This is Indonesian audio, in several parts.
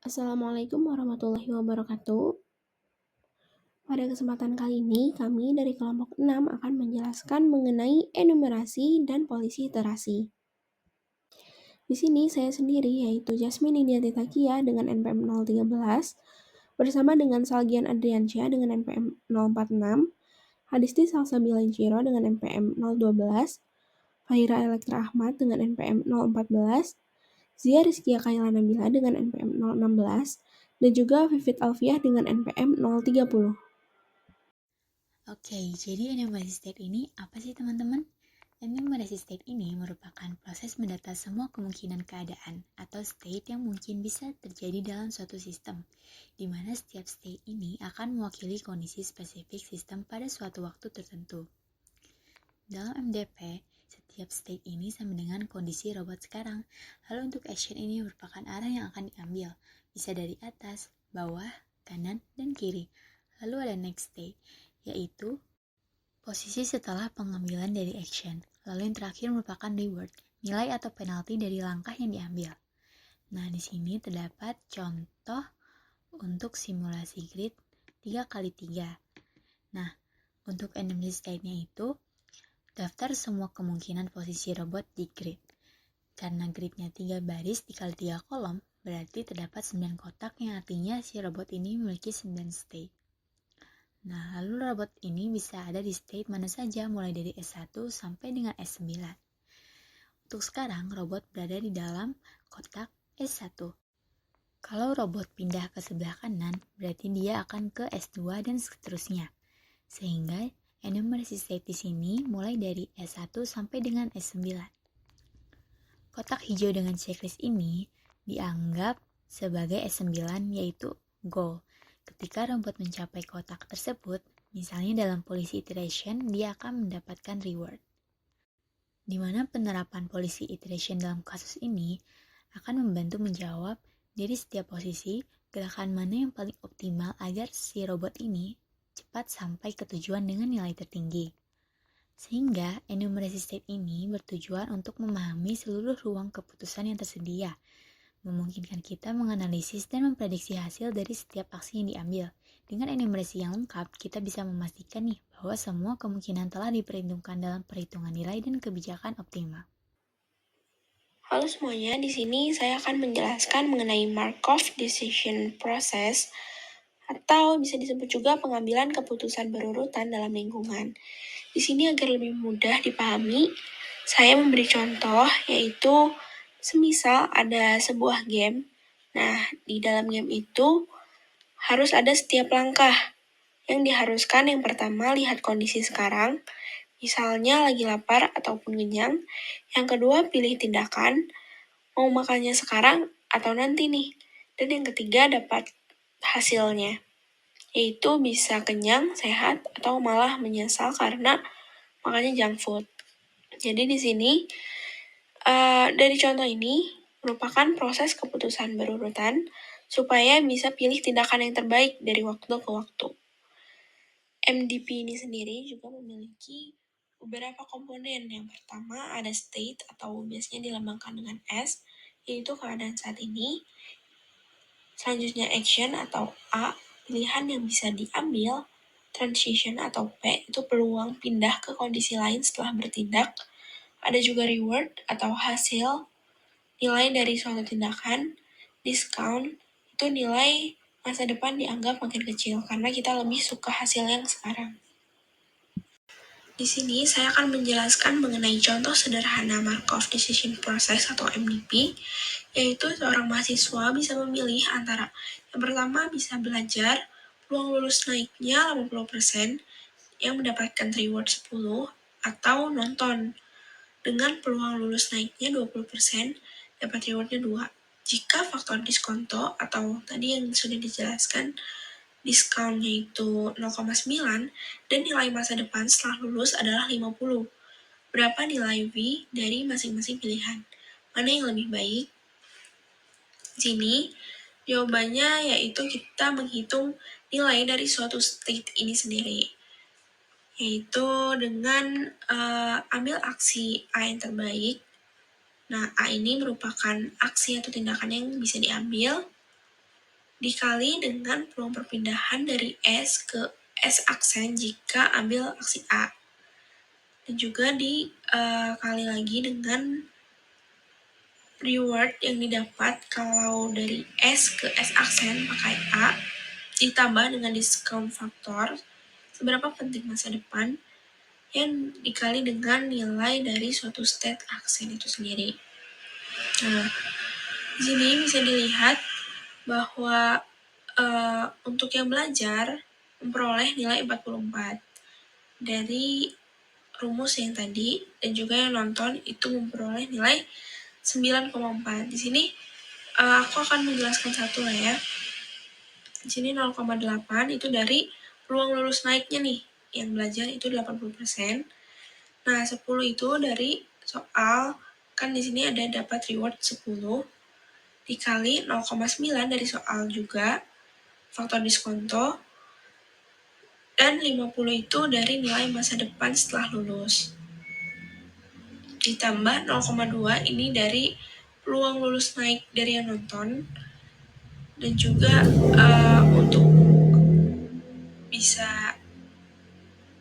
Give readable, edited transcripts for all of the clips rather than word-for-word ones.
Assalamualaikum warahmatullahi wabarakatuh. Pada kesempatan kali ini, kami dari kelompok 6 akan menjelaskan mengenai enumerasi dan polisi iterasi. Di sini saya sendiri, yaitu Jasmine Indiatita Kia dengan NPM 013, bersama dengan Salgian Adriansyah dengan NPM 046, Hadisti Salsabila Insyiro dengan NPM 012, Fahira Elektra Ahmad dengan NPM 014, Zia Rizkia Kaila Nabila dengan NPM 016, dan juga Vivit Alfiah dengan NPM 030. Oke, jadi enumerasi state ini apa sih teman-teman? Enumerasi state ini merupakan proses mendata semua kemungkinan keadaan atau state yang mungkin bisa terjadi dalam suatu sistem, di mana setiap state ini akan mewakili kondisi spesifik sistem pada suatu waktu tertentu. Dalam MDP, setiap state ini sama dengan kondisi robot sekarang. Lalu untuk action ini merupakan arah yang akan diambil, bisa dari atas, bawah, kanan, dan kiri. Lalu ada next state, yaitu posisi setelah pengambilan dari action. Lalu yang terakhir merupakan reward, nilai atau penalti dari langkah yang diambil. Nah, di sini terdapat contoh untuk simulasi grid 3x3. Nah, untuk enumerasi state-nya itu, daftar semua kemungkinan posisi robot di grid. Karena gridnya 3 baris dikali 3 kolom, berarti terdapat 9 kotak yang artinya si robot ini memiliki 9 state. Nah, lalu robot ini bisa ada di state mana saja mulai dari S1 sampai dengan S9. Untuk sekarang, robot berada di dalam kotak S1. Kalau robot pindah ke sebelah kanan, berarti dia akan ke S2 dan seterusnya. Sehingga enumerasi state di sini mulai dari S1 sampai dengan S9. Kotak hijau dengan checklist ini dianggap sebagai S9 yaitu goal. Ketika robot mencapai kotak tersebut, misalnya dalam polisi iteration, dia akan mendapatkan reward. Di mana penerapan polisi iteration dalam kasus ini akan membantu menjawab dari setiap posisi gerakan mana yang paling optimal agar si robot ini cepat sampai ke tujuan dengan nilai tertinggi. Sehingga enumerasi state ini bertujuan untuk memahami seluruh ruang keputusan yang tersedia, memungkinkan kita menganalisis dan memprediksi hasil dari setiap aksi yang diambil. Dengan enumerasi yang lengkap, kita bisa memastikan nih bahwa semua kemungkinan telah diperhitungkan dalam perhitungan nilai dan kebijakan optimal. Halo semuanya, di sini saya akan menjelaskan mengenai Markov Decision Process atau bisa disebut juga pengambilan keputusan berurutan dalam lingkungan. Di sini agar lebih mudah dipahami, saya memberi contoh yaitu semisal ada sebuah game. Nah, di dalam game itu harus ada setiap langkah. Yang diharuskan yang pertama lihat kondisi sekarang, misalnya lagi lapar ataupun kenyang. Yang kedua pilih tindakan, mau makannya sekarang atau nanti nih. Dan yang ketiga dapat hasilnya, yaitu bisa kenyang, sehat, atau malah menyesal karena makannya junk food. Jadi di sini dari contoh ini merupakan proses keputusan berurutan supaya bisa pilih tindakan yang terbaik dari waktu ke waktu. MDP ini sendiri juga memiliki beberapa komponen. Yang pertama ada state atau biasanya dilambangkan dengan S, yaitu keadaan saat ini. Selanjutnya action atau A, pilihan yang bisa diambil. Transition atau P, itu peluang pindah ke kondisi lain setelah bertindak. Ada juga reward atau hasil, nilai dari suatu tindakan. Discount, itu nilai masa depan dianggap makin kecil karena kita lebih suka hasil yang sekarang. Di sini saya akan menjelaskan mengenai contoh sederhana Markov Decision Process atau MDP, yaitu seorang mahasiswa bisa memilih antara yang pertama bisa belajar, peluang lulus naiknya 80%, yang mendapatkan reward 10, atau nonton, dengan peluang lulus naiknya 20%, dapat rewardnya 2. Jika faktor diskonto atau tadi yang sudah dijelaskan, diskonnya itu 0,9 dan nilai masa depan setelah lulus adalah 50. Berapa nilai V dari masing-masing pilihan? Mana yang lebih baik? Di sini jawabannya yaitu kita menghitung nilai dari suatu state ini sendiri. Yaitu dengan ambil aksi A yang terbaik. Nah, A ini merupakan aksi atau tindakan yang bisa diambil. dikali dengan peluang perpindahan dari S ke S aksen jika ambil aksi A. Dan juga dikali lagi dengan reward yang didapat kalau dari S ke S aksen pakai A, ditambah dengan discount faktor seberapa penting masa depan yang dikali dengan nilai dari suatu state aksen itu sendiri. Nah, di sini bisa dilihat bahwa untuk yang belajar memperoleh nilai 44 dari rumus yang tadi, dan juga yang nonton itu memperoleh nilai 9,4. Di sini aku akan menjelaskan satu lah ya. Di sini 0,8 itu dari peluang lulus naiknya nih. Yang belajar itu 80%. Nah, 10 itu dari soal, kan di sini ada dapat reward 10 dikali 0,9 dari soal juga, faktor diskonto, dan 50 itu dari nilai masa depan setelah lulus. Ditambah 0,2 ini dari peluang lulus naik dari yang nonton, dan juga untuk bisa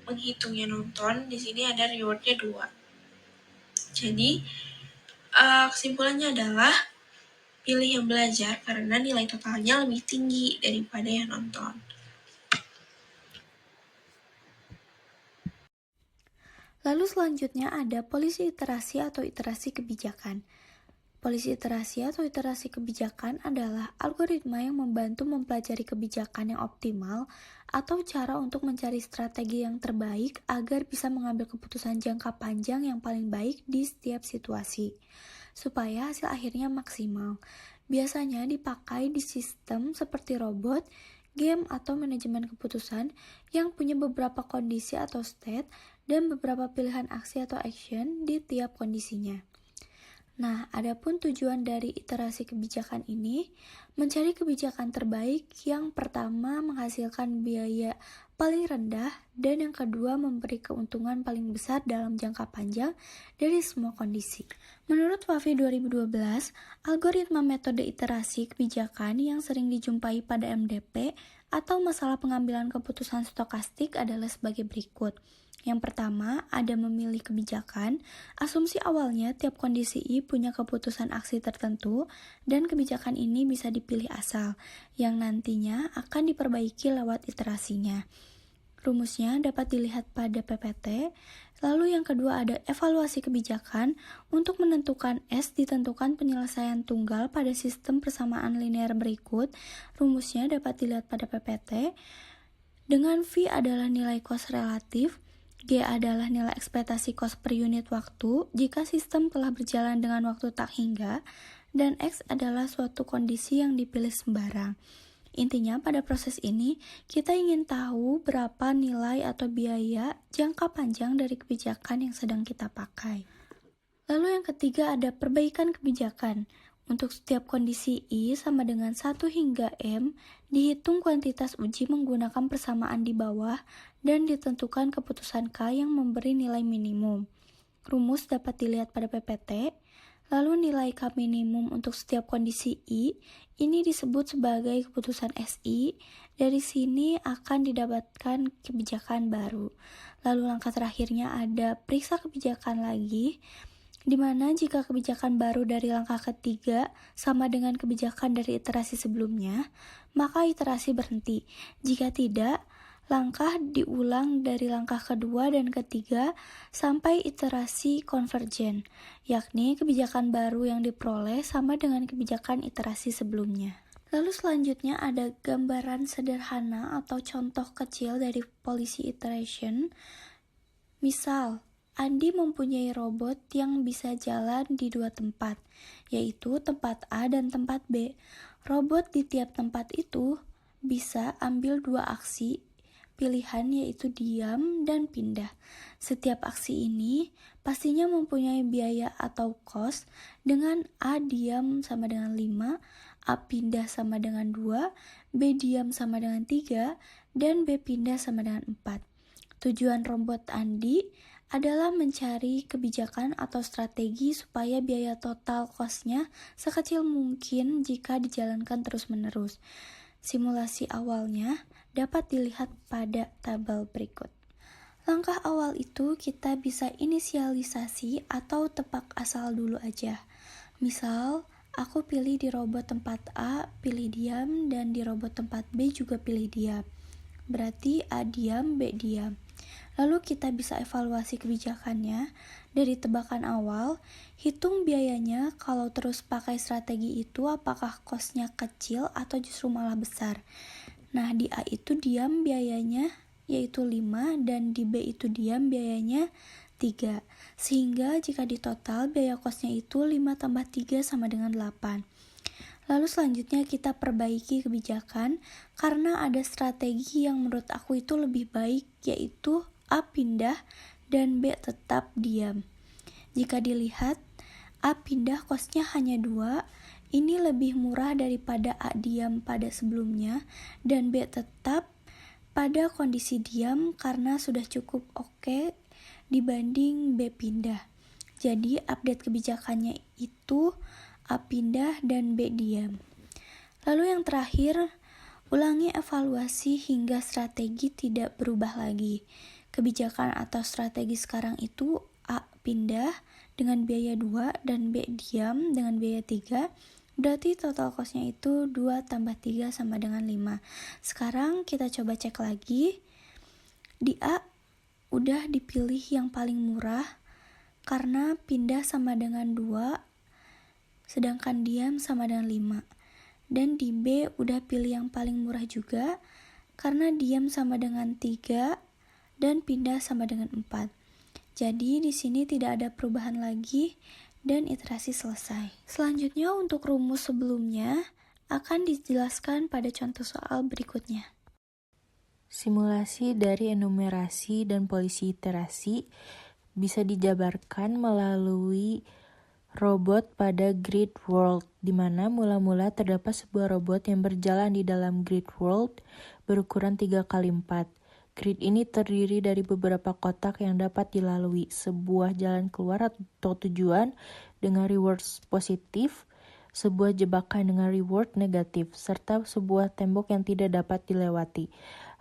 menghitungnya nonton, di sini ada rewardnya 2. Jadi kesimpulannya adalah pilih yang belajar karena nilai totalnya lebih tinggi daripada yang nonton. Lalu selanjutnya ada polisi iterasi atau iterasi kebijakan. Polisi iterasi atau iterasi kebijakan adalah algoritma yang membantu mempelajari kebijakan yang optimal atau cara untuk mencari strategi yang terbaik agar bisa mengambil keputusan jangka panjang yang paling baik di setiap situasi, supaya hasil akhirnya maksimal. Biasanya dipakai di sistem seperti robot, game, atau manajemen keputusan yang punya beberapa kondisi atau state dan beberapa pilihan aksi atau action di tiap kondisinya. Nah, adapun tujuan dari iterasi kebijakan ini, mencari kebijakan terbaik yang pertama menghasilkan biaya paling rendah dan yang kedua memberi keuntungan paling besar dalam jangka panjang dari semua kondisi. Menurut Wafi 2012, algoritma metode iterasi kebijakan yang sering dijumpai pada MDP atau masalah pengambilan keputusan stokastik adalah sebagai berikut. Yang pertama, ada memilih kebijakan. Asumsi awalnya tiap kondisi I punya keputusan aksi tertentu dan kebijakan ini bisa dipilih asal, yang nantinya akan diperbaiki lewat iterasinya. Rumusnya dapat dilihat pada PPT. Lalu yang kedua ada evaluasi kebijakan. Untuk menentukan S ditentukan penyelesaian tunggal pada sistem persamaan linear berikut. Rumusnya dapat dilihat pada PPT. Dengan V adalah nilai kos relatif, G adalah nilai ekspektasi kos per unit waktu jika sistem telah berjalan dengan waktu tak hingga, dan X adalah suatu kondisi yang dipilih sembarang. Intinya pada proses ini, kita ingin tahu berapa nilai atau biaya jangka panjang dari kebijakan yang sedang kita pakai. Lalu yang ketiga ada perbaikan kebijakan. Untuk setiap kondisi I sama dengan 1 hingga M, dihitung kuantitas uji menggunakan persamaan di bawah dan ditentukan keputusan K yang memberi nilai minimum. Rumus dapat dilihat pada PPT. Lalu nilai K minimum untuk setiap kondisi I, ini disebut sebagai keputusan SI. Dari sini akan didapatkan kebijakan baru. Lalu langkah terakhirnya ada periksa kebijakan lagi, di mana jika kebijakan baru dari langkah ketiga sama dengan kebijakan dari iterasi sebelumnya, maka iterasi berhenti. Jika tidak, langkah diulang dari langkah kedua dan ketiga sampai iterasi konvergen, yakni kebijakan baru yang diperoleh sama dengan kebijakan iterasi sebelumnya. Lalu selanjutnya ada gambaran sederhana atau contoh kecil dari policy iteration. Misal, Andi mempunyai robot yang bisa jalan di 2 tempat, yaitu tempat A dan tempat B. Robot di tiap tempat itu bisa ambil 2 aksi pilihan, yaitu diam dan pindah. Setiap aksi ini pastinya mempunyai biaya atau cost dengan A diam sama dengan 5, A pindah sama dengan 2, B diam sama dengan 3, dan B pindah sama dengan 4. Tujuan robot Andi adalah mencari kebijakan atau strategi supaya biaya total cost-nya sekecil mungkin jika dijalankan terus-menerus. Simulasi awalnya dapat dilihat pada tabel berikut. Langkah awal itu kita bisa inisialisasi atau tepak asal dulu aja. Misal, aku pilih di robot tempat A, pilih diam, dan di robot tempat B juga pilih diam. Berarti A diam, B diam. Lalu kita bisa evaluasi kebijakannya dari tebakan awal, hitung biayanya kalau terus pakai strategi itu apakah cost-nya kecil atau justru malah besar. Nah, di A itu diam biayanya yaitu 5 dan di B itu diam biayanya 3. Sehingga jika di total biaya cost-nya itu 5 tambah 3 sama dengan 8. Lalu selanjutnya kita perbaiki kebijakan karena ada strategi yang menurut aku itu lebih baik, yaitu A pindah dan B tetap diam. Jika dilihat, A pindah cost-nya hanya 2, ini lebih murah daripada A diam pada sebelumnya, dan B tetap pada kondisi diam karena sudah cukup oke dibanding B pindah. Jadi update kebijakannya itu A pindah dan B diam. Lalu yang terakhir, ulangi evaluasi hingga strategi tidak berubah lagi. Kebijakan atau strategi sekarang itu A pindah dengan biaya 2 dan B diam dengan biaya 3. Berarti total cost-nya itu 2 tambah 3 sama dengan 5. Sekarang kita coba cek lagi. Di A udah dipilih yang paling murah karena pindah sama dengan 2, sedangkan diam sama dengan 5. Dan di B udah pilih yang paling murah juga karena diam sama dengan 3 dan pindah sama dengan 4. Jadi di sini tidak ada perubahan lagi dan iterasi selesai. Selanjutnya untuk rumus sebelumnya akan dijelaskan pada contoh soal berikutnya. Simulasi dari enumerasi dan polisi iterasi bisa dijabarkan melalui robot pada grid world, di mana mula-mula terdapat sebuah robot yang berjalan di dalam grid world berukuran 3x4. Grid ini terdiri dari beberapa kotak yang dapat dilalui, sebuah jalan keluar atau tujuan dengan reward positif, sebuah jebakan dengan reward negatif, serta sebuah tembok yang tidak dapat dilewati.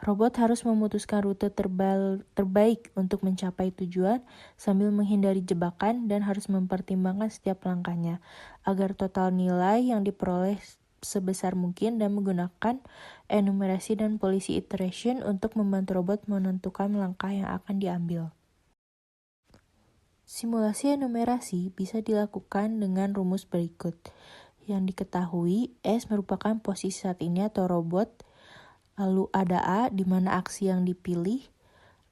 Robot harus memutuskan rute terbaik untuk mencapai tujuan sambil menghindari jebakan dan harus mempertimbangkan setiap langkahnya agar total nilai yang diperoleh sebesar mungkin dan menggunakan enumerasi dan polisi iteration untuk membantu robot menentukan langkah yang akan diambil. Simulasi enumerasi bisa dilakukan dengan rumus berikut. Yang diketahui, S merupakan posisi saat ini atau robot, lalu ada A di mana aksi yang dipilih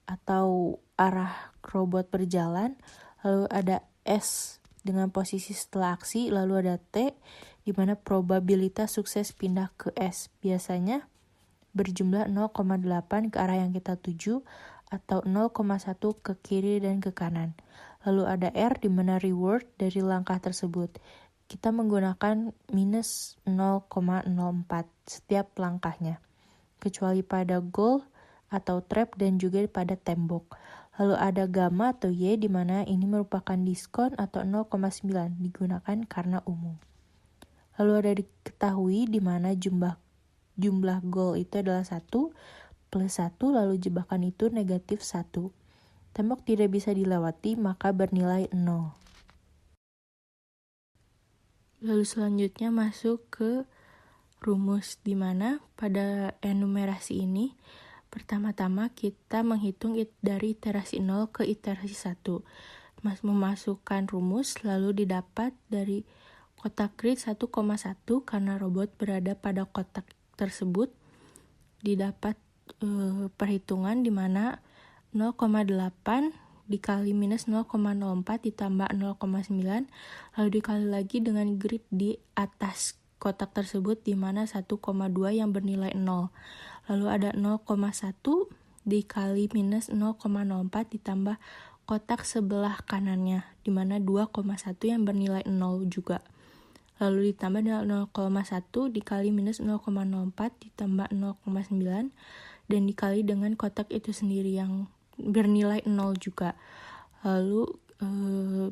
atau arah robot berjalan, lalu ada S dengan posisi setelah aksi, lalu ada T di mana probabilitas sukses pindah ke S biasanya berjumlah 0,8 ke arah yang kita tuju atau 0,1 ke kiri dan ke kanan. Lalu ada R di mana reward dari langkah tersebut. Kita menggunakan minus 0,04 setiap langkahnya, kecuali pada goal atau trap dan juga pada tembok. Lalu ada gamma atau Y di mana ini merupakan diskon atau 0,9 digunakan karena umum. Lalu ada diketahui di mana jumlah goal itu adalah 1 plus 1, lalu jebakan itu negatif 1. Tembok tidak bisa dilewati maka bernilai 0. Lalu selanjutnya masuk ke rumus di mana pada enumerasi ini pertama-tama kita menghitung dari iterasi 0 ke iterasi 1. Memasukkan rumus lalu didapat dari kotak grid 1,1 karena robot berada pada kotak tersebut. Didapat perhitungan di mana 0,8 dikali minus 0,04 ditambah 0,9 lalu dikali lagi dengan grid di atas kotak tersebut di mana 1,2 yang bernilai 0. Lalu ada 0,1 dikali minus 0,04 ditambah kotak sebelah kanannya di mana 2,1 yang bernilai 0 juga. Lalu ditambah dengan 0,1 dikali minus 0,04 ditambah 0,9 dan dikali dengan kotak itu sendiri yang bernilai 0 juga. Lalu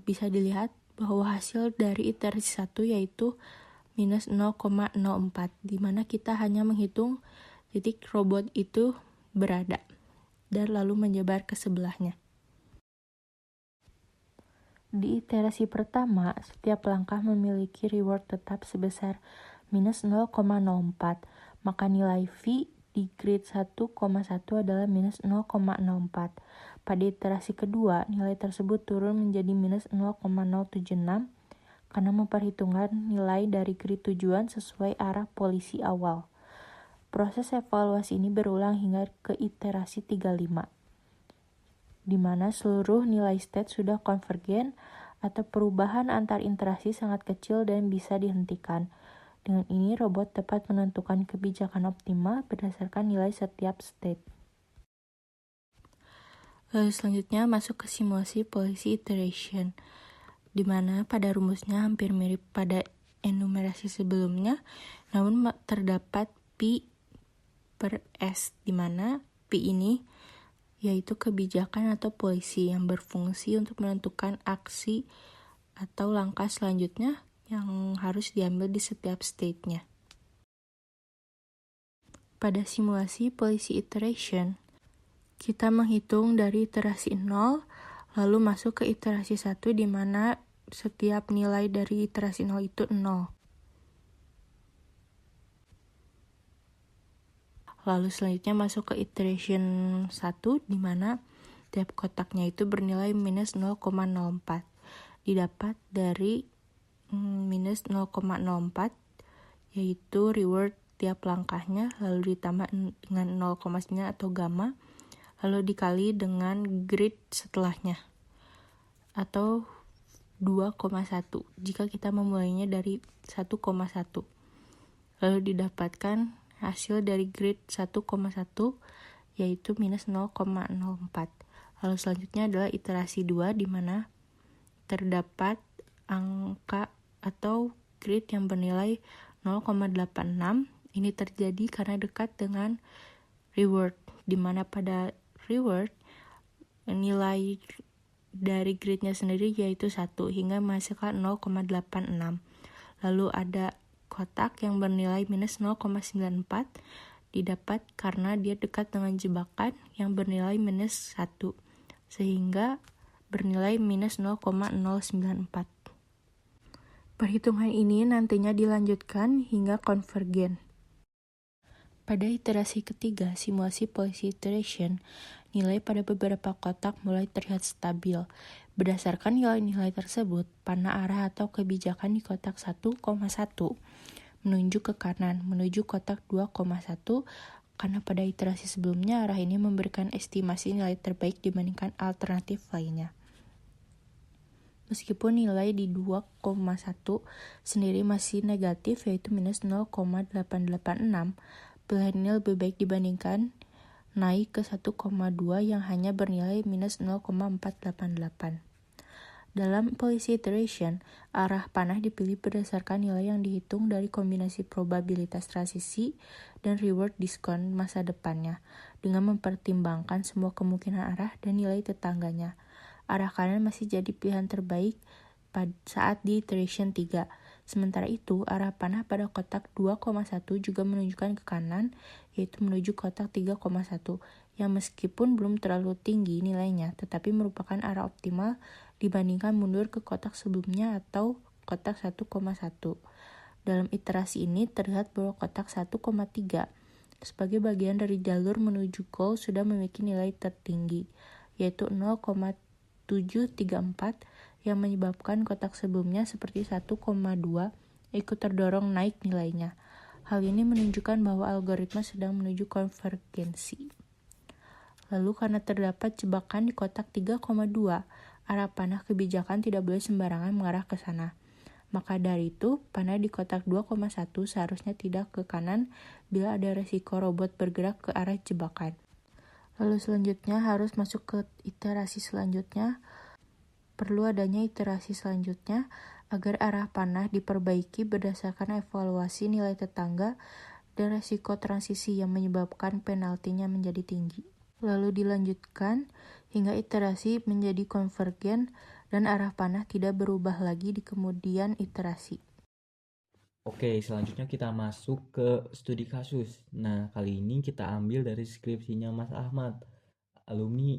bisa dilihat bahwa hasil dari iterasi 1 yaitu minus 0,04, di mana kita hanya menghitung titik robot itu berada dan lalu menyebar ke sebelahnya. Di iterasi pertama, setiap langkah memiliki reward tetap sebesar minus 0,04, maka nilai V di grid 1,1 adalah minus 0,04. Pada iterasi kedua, nilai tersebut turun menjadi minus 0,076 karena memperhitungkan nilai dari grid tujuan sesuai arah polisi awal. Proses evaluasi ini berulang hingga ke iterasi 35, di mana seluruh nilai state sudah konvergen atau perubahan antar iterasi sangat kecil dan bisa dihentikan. Dengan ini, robot dapat menentukan kebijakan optimal berdasarkan nilai setiap state. Lalu selanjutnya masuk ke simulasi polisi iteration, di mana pada rumusnya hampir mirip pada enumerasi sebelumnya, namun terdapat P per S, di mana P ini yaitu kebijakan atau polisi yang berfungsi untuk menentukan aksi atau langkah selanjutnya yang harus diambil di setiap state-nya. Pada simulasi polisi iteration, kita menghitung dari iterasi 0, lalu masuk ke iterasi 1 di mana setiap nilai dari iterasi 0 itu 0. Lalu selanjutnya masuk ke iteration 1 di mana tiap kotaknya itu bernilai minus 0,04. Didapat dari minus 0,04 yaitu reward tiap langkahnya, lalu ditambah dengan 0,9 atau gamma, lalu dikali dengan grid setelahnya atau 2,1 jika kita memulainya dari 1,1. Lalu didapatkan hasil dari grid 1,1 yaitu minus 0,04. Lalu selanjutnya adalah iterasi 2 di mana terdapat angka atau grid yang bernilai 0,86. Ini terjadi karena dekat dengan reward, di mana pada reward nilai dari gridnya sendiri yaitu 1 hingga menghasilkan 0,86. Lalu ada kotak yang bernilai minus 0,94 didapat karena dia dekat dengan jebakan yang bernilai minus 1 sehingga bernilai minus 0,094. Perhitungan ini nantinya dilanjutkan hingga konvergen. Pada iterasi ketiga, simulasi polisi iteration, nilai pada beberapa kotak mulai terlihat stabil. Berdasarkan nilai-nilai tersebut, panah arah atau kebijakan di kotak 1,1 menunjuk ke kanan, menuju kotak 2,1, karena pada iterasi sebelumnya arah ini memberikan estimasi nilai terbaik dibandingkan alternatif lainnya. Meskipun nilai di 2,1 sendiri masih negatif yaitu minus 0,886, pilihan ini lebih baik dibandingkan naik ke 1,2 yang hanya bernilai minus 0,488. Dalam polisi iteration, arah panah dipilih berdasarkan nilai yang dihitung dari kombinasi probabilitas transisi dan reward diskon masa depannya, dengan mempertimbangkan semua kemungkinan arah dan nilai tetangganya. Arah kanan masih jadi pilihan terbaik saat di iteration 3. Sementara itu, arah panah pada kotak 2,1 juga menunjukkan ke kanan, yaitu menuju kotak 3,1, yang meskipun belum terlalu tinggi nilainya, tetapi merupakan arah optimal dibandingkan mundur ke kotak sebelumnya atau kotak 1,1. Dalam iterasi ini terlihat bahwa kotak 1,3 sebagai bagian dari jalur menuju goal sudah memiliki nilai tertinggi, yaitu 0,734 yang menyebabkan kotak sebelumnya seperti 1,2 ikut terdorong naik nilainya. Hal ini menunjukkan bahwa algoritma sedang menuju konvergensi. Lalu karena terdapat jebakan di kotak 3,2, arah panah kebijakan tidak boleh sembarangan mengarah ke sana. Maka dari itu, panah di kotak 2,1 seharusnya tidak ke kanan bila ada resiko robot bergerak ke arah jebakan. Lalu selanjutnya harus masuk ke iterasi selanjutnya. Perlu adanya iterasi selanjutnya agar arah panah diperbaiki berdasarkan evaluasi nilai tetangga dan resiko transisi yang menyebabkan penaltinya menjadi tinggi. Lalu dilanjutkan hingga iterasi menjadi konvergen dan arah panah tidak berubah lagi di kemudian iterasi. Oke, selanjutnya kita masuk ke studi kasus. Nah, kali ini kita ambil dari skripsinya Mas Ahmad, alumni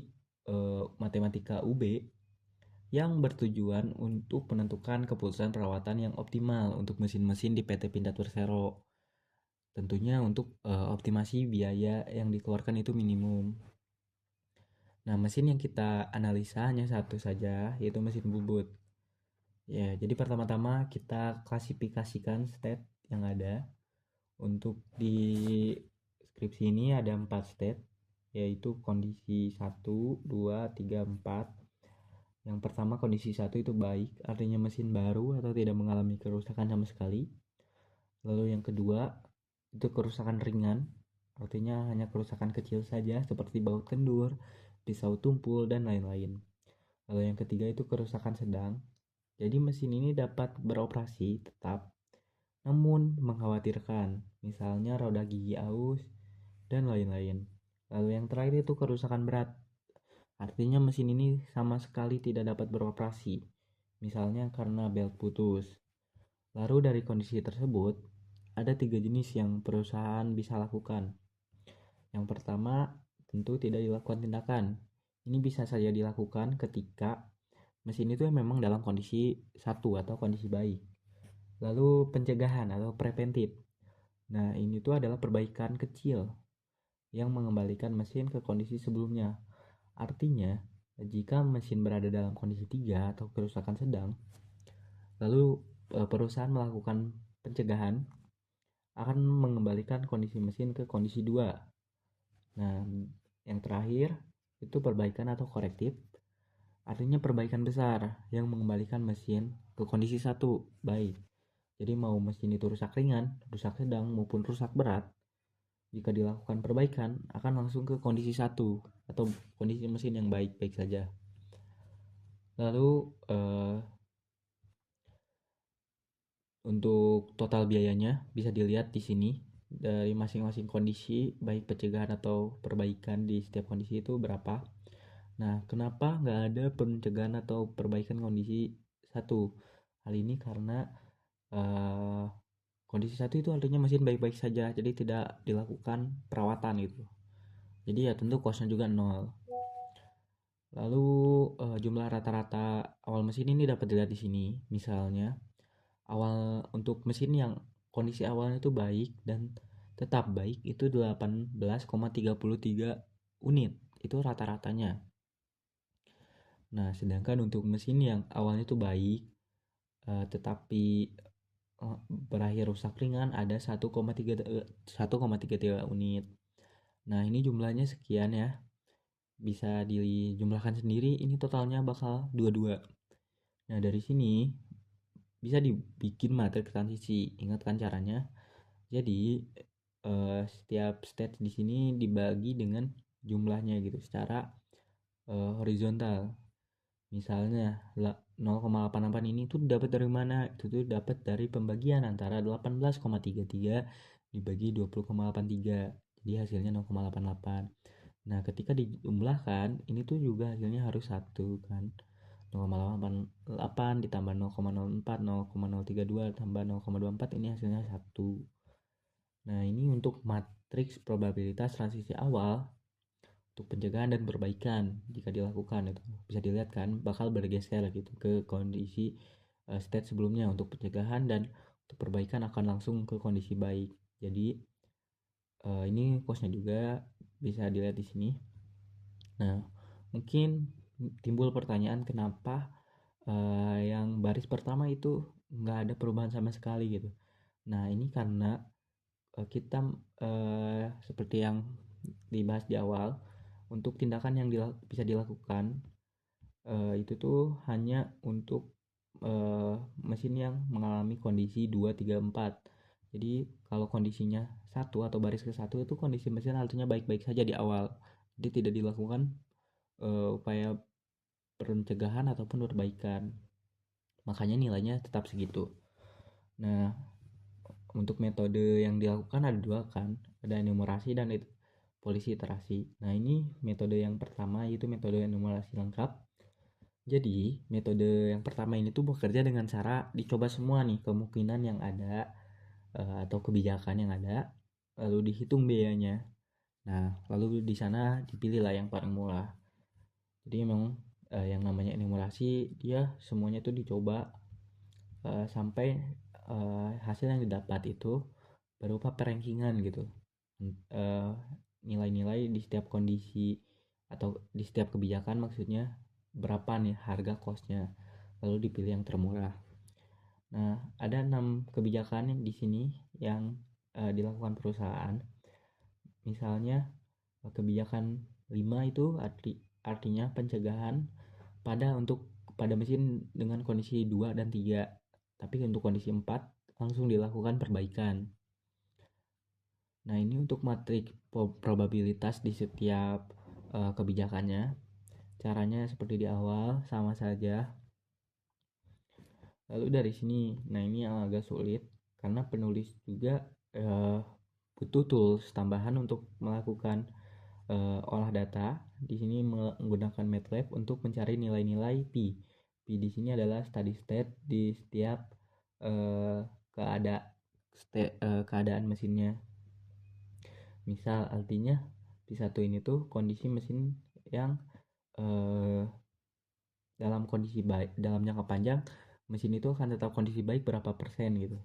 Matematika UB, yang bertujuan untuk menentukan keputusan perawatan yang optimal untuk mesin-mesin di PT Pindad Persero. Tentunya untuk optimasi biaya yang dikeluarkan itu minimum. Nah, mesin yang kita analisa hanya satu saja, yaitu mesin bubut. Ya, jadi pertama-tama kita klasifikasikan state yang ada. Untuk di skripsi ini ada 4 state, yaitu kondisi 1, 2, 3, 4. Yang pertama, kondisi 1 itu baik, artinya mesin baru atau tidak mengalami kerusakan sama sekali. Lalu yang kedua, itu kerusakan ringan, artinya hanya kerusakan kecil saja seperti baut kendur, pisau tumpul, dan lain-lain. Lalu yang ketiga itu kerusakan sedang, jadi mesin ini dapat beroperasi tetap, namun mengkhawatirkan, misalnya roda gigi aus, dan lain-lain. Lalu yang terakhir itu kerusakan berat, artinya mesin ini sama sekali tidak dapat beroperasi, misalnya karena belt putus. Lalu dari kondisi tersebut, ada 3 jenis yang perusahaan bisa lakukan. Yang pertama, tentu tidak dilakukan tindakan. Ini bisa saja dilakukan ketika mesin itu memang dalam kondisi 1 atau kondisi baik. Lalu pencegahan atau preventif. Nah, ini tuh adalah perbaikan kecil yang mengembalikan mesin ke kondisi sebelumnya. Artinya, jika mesin berada dalam kondisi 3 atau kerusakan sedang, lalu perusahaan melakukan pencegahan, akan mengembalikan kondisi mesin ke kondisi 2. Nah, yang terakhir itu perbaikan atau korektif, artinya perbaikan besar yang mengembalikan mesin ke kondisi 1 baik. Jadi mau mesin itu rusak ringan, rusak sedang, maupun rusak berat, jika dilakukan perbaikan akan langsung ke kondisi 1 atau kondisi mesin yang baik-baik saja. Lalu untuk total biayanya bisa dilihat di sini dari masing-masing kondisi, baik pencegahan atau perbaikan di setiap kondisi itu berapa. Nah, kenapa nggak ada pencegahan atau perbaikan kondisi 1? Hal ini karena kondisi 1 itu artinya mesin baik-baik saja, jadi tidak dilakukan perawatan gitu. Jadi ya tentu costnya juga 0. Lalu jumlah rata-rata awal mesin ini dapat dilihat di sini. Misalnya awal untuk mesin yang kondisi awalnya itu baik dan tetap baik itu 18,33 unit. Itu rata-ratanya. Nah, sedangkan untuk mesin yang awalnya itu baik tetapi berakhir rusak ringan ada 1,33 unit. Nah, ini jumlahnya sekian ya. Bisa dijumlahkan sendiri, ini totalnya bakal 22. Nah, dari sini bisa dibikin matriks transisi. Ingatkan caranya. Jadi setiap stage di sini dibagi dengan jumlahnya gitu secara horizontal. Misalnya 0,88 ini tuh dapat dari mana? Itu tuh dapat dari pembagian antara 18,33 dibagi 20,83. Jadi hasilnya 0,88. Nah, ketika dijumlahkan, ini tuh juga hasilnya harus 1 kan. 0,88 ditambah 0,04, 0,032 tambah 0,24, ini hasilnya 1. Nah, ini untuk matriks probabilitas transisi awal untuk pencegahan dan perbaikan jika dilakukan itu bisa dilihat kan bakal bergeser gitu ke kondisi state sebelumnya untuk pencegahan, dan untuk perbaikan akan langsung ke kondisi baik. Jadi ini costnya juga bisa dilihat di sini. Nah, mungkin timbul pertanyaan kenapa yang baris pertama itu nggak ada perubahan sama sekali gitu. Nah, ini karena kita seperti yang dibahas di awal, untuk tindakan yang bisa dilakukan itu tuh hanya untuk mesin yang mengalami kondisi 2, 3, 4. Jadi kalau kondisinya 1 atau baris ke 1 itu kondisi mesin artinya baik-baik saja di awal. Jadi tidak dilakukan upaya pencegahan ataupun perbaikan. Makanya nilainya tetap segitu. Nah, untuk metode yang dilakukan ada 2 kan. Ada enumerasi dan polisi iterasi. Nah, ini metode yang pertama yaitu metode enumerasi lengkap. Jadi, metode yang pertama ini tuh bekerja dengan cara dicoba semua nih kemungkinan yang ada atau kebijakan yang ada, lalu dihitung biayanya. Nah, lalu di sana dipilihlah yang paling murah. Jadi memang yang namanya enumerasi dia semuanya itu dicoba sampai hasil yang didapat itu berupa perankingan gitu. Nilai-nilai di setiap kondisi atau di setiap kebijakan maksudnya berapa nih harga costnya, lalu dipilih yang termurah. Nah, ada 6 kebijakan di sini yang dilakukan perusahaan. Misalnya kebijakan 5 itu artinya pencegahan pada mesin dengan kondisi 2 dan 3. Tapi untuk kondisi 4 langsung dilakukan perbaikan. Nah, ini untuk matrik probabilitas di setiap kebijakannya. Caranya seperti di awal, sama saja. Lalu dari sini, nah ini yang agak sulit karena penulis juga butuh tools tambahan untuk melakukan olah data. Di sini menggunakan MATLAB untuk mencari nilai-nilai P. P di sini adalah steady state di setiap keadaan mesinnya. Misal artinya P1 ini tuh kondisi mesin yang dalam kondisi baik, dalam jangka panjang mesin itu akan tetap kondisi baik berapa persen gitu.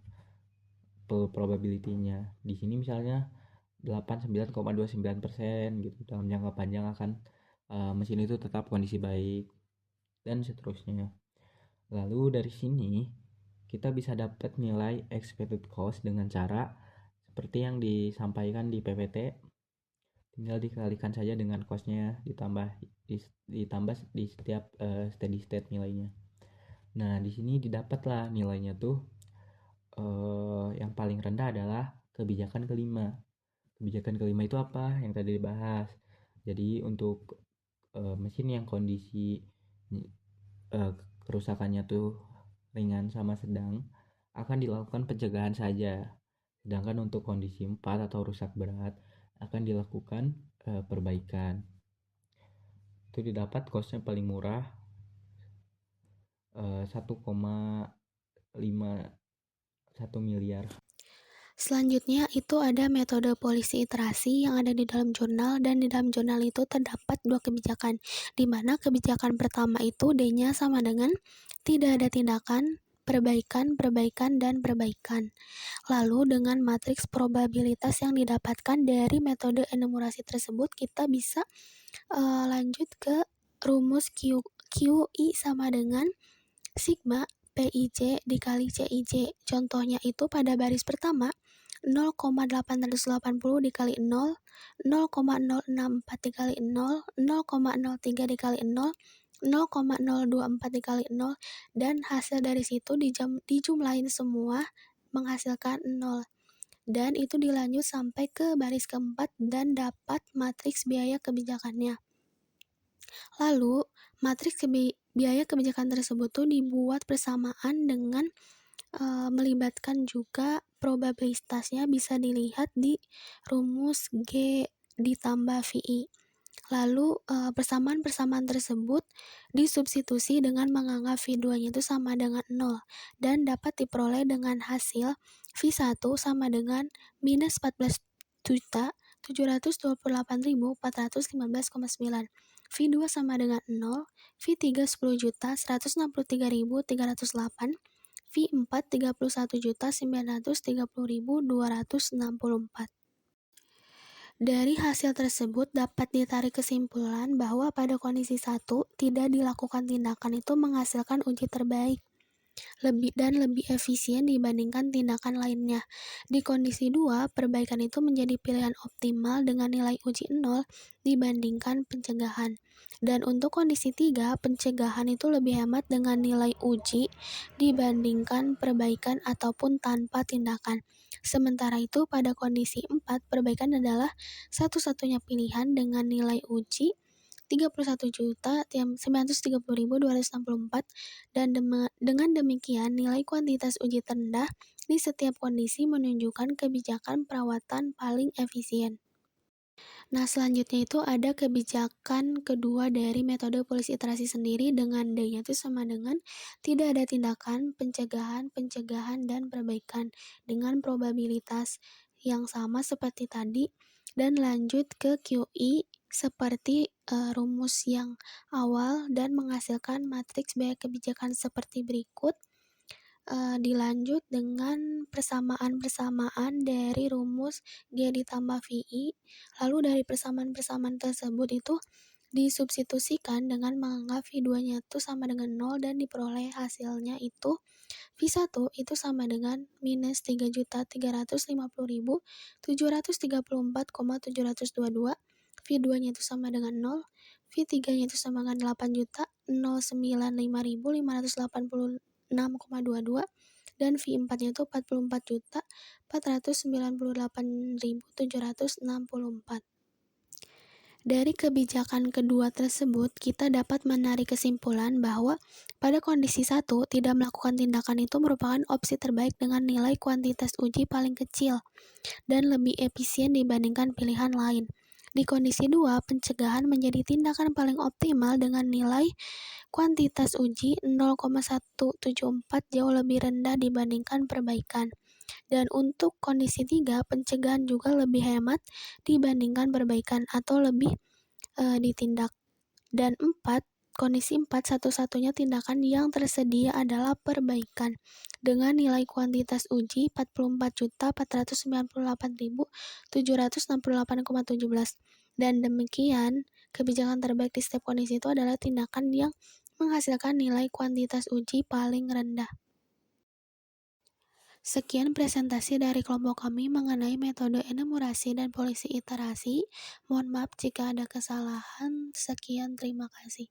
Probability-nya. Di sini misalnya 89,29% gitu. Dalam jangka panjang akan mesin itu tetap kondisi baik dan seterusnya. Lalu dari sini kita bisa dapat nilai expected cost dengan cara seperti yang disampaikan di PPT. Tinggal dikalikan saja dengan costnya ditambah di setiap steady state nilainya. Nah, di sini didapatlah nilainya tuh yang paling rendah adalah kebijakan kelima. Kebijakan kelima itu apa? Yang tadi dibahas. Jadi untuk mesin yang kondisi kerusakannya tuh ringan sama sedang akan dilakukan pencegahan saja. Sedangkan untuk kondisi 4 atau rusak berat akan dilakukan perbaikan. Itu didapat costnya paling murah 1,51 miliar. Selanjutnya itu ada metode polisi iterasi yang ada di dalam jurnal, dan di dalam jurnal itu terdapat 2 kebijakan, di mana kebijakan pertama itu D-nya sama dengan tidak ada tindakan, perbaikan, perbaikan, dan perbaikan. Lalu dengan matriks probabilitas yang didapatkan dari metode enumerasi tersebut, kita bisa lanjut ke rumus QI sama dengan sigma PIJ dikali CIJ. Contohnya itu pada baris pertama 0,880 dikali 0, 0,064 dikali 0, 0,03 dikali 0, 0,024 dikali 0, dan hasil dari situ dijumlahin semua menghasilkan 0. Dan itu dilanjut sampai ke baris keempat dan dapat matriks biaya kebijakannya. Lalu, matriks biaya kebijakan tersebut tuh dibuat bersamaan dengan melibatkan juga probabilitasnya, bisa dilihat di rumus G ditambah VI. Lalu persamaan-persamaan tersebut disubstitusi dengan menganggap V2-nya itu sama dengan 0 dan dapat diperoleh dengan hasil V1 sama dengan minus 14.728.415,9, V2 sama dengan 0, V3 10.163.308, V4 31.930.264. Dari hasil tersebut dapat ditarik kesimpulan bahwa pada kondisi 1 tidak dilakukan tindakan itu menghasilkan uji terbaik dan lebih efisien dibandingkan tindakan lainnya. Di kondisi 2, perbaikan itu menjadi pilihan optimal dengan nilai uji 0 dibandingkan pencegahan. Dan untuk kondisi 3, pencegahan itu lebih hemat dengan nilai uji dibandingkan perbaikan ataupun tanpa tindakan. Sementara itu pada kondisi 4, perbaikan adalah satu-satunya pilihan dengan nilai uji 31.930.264, dan dengan demikian nilai kuantitas uji terendah di setiap kondisi menunjukkan kebijakan perawatan paling efisien. Nah, selanjutnya itu ada kebijakan kedua dari metode polisi iterasi sendiri, dengan D-nya itu sama dengan tidak ada tindakan, pencegahan, dan perbaikan dengan probabilitas yang sama seperti tadi, dan lanjut ke QI seperti rumus yang awal dan menghasilkan matriks biaya kebijakan seperti berikut. Dilanjut dengan persamaan-persamaan dari rumus G ditambah VI. Lalu dari persamaan-persamaan tersebut itu disubstitusikan dengan menganggap V2-nya itu sama dengan 0 dan diperoleh hasilnya itu V1 itu sama dengan minus 3.350.734,722, V2-nya itu sama dengan 0, V3-nya itu sama dengan 8.095.586,22, dan V4-nya itu 44.499.764. Dari kebijakan kedua tersebut, kita dapat menarik kesimpulan bahwa pada kondisi 1, tidak melakukan tindakan itu merupakan opsi terbaik dengan nilai kuantitas uji paling kecil dan lebih efisien dibandingkan pilihan lain. Di kondisi 2, pencegahan menjadi tindakan paling optimal dengan nilai kuantitas uji 0,174 jauh lebih rendah dibandingkan perbaikan. Dan untuk kondisi 3, pencegahan juga lebih hemat dibandingkan perbaikan atau lebih ditindak. Dan 4, kondisi 4, satu-satunya tindakan yang tersedia adalah perbaikan dengan nilai kuantitas uji 44.498.768,17. Dan demikian, kebijakan terbaik di setiap kondisi itu adalah tindakan yang menghasilkan nilai kuantitas uji paling rendah. Sekian presentasi dari kelompok kami mengenai metode enumerasi dan polisi iterasi. Mohon maaf jika ada kesalahan. Sekian, terima kasih.